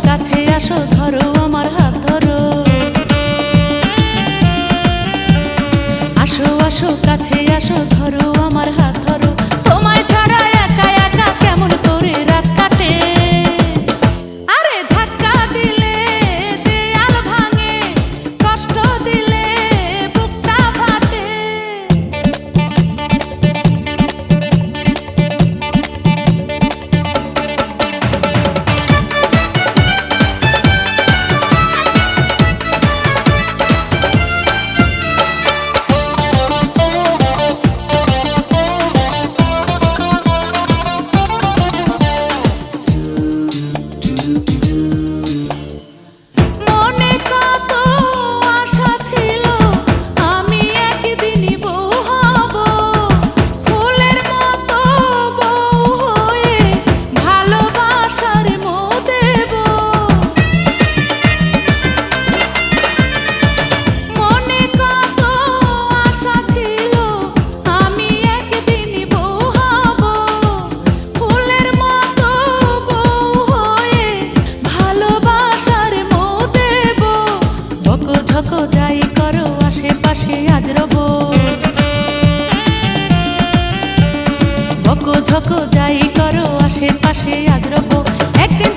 কাছে আসো, ধরো আমার হাত ধরো। আসো আসো কাছে আসো, ধরো আমার হাত ধরো। তোমায় ছাড়া একা একা কেমন করে রাত কাটে। আরে ধাক্কা দিলে দেয়াল ভাঙে, কষ্ট দিলে বুকটা ফাটে। ঝকো যাই করো আশেপাশে আজ রবো। বকো ঝকো যাই করো আশেপাশে আজ রবো। একদিন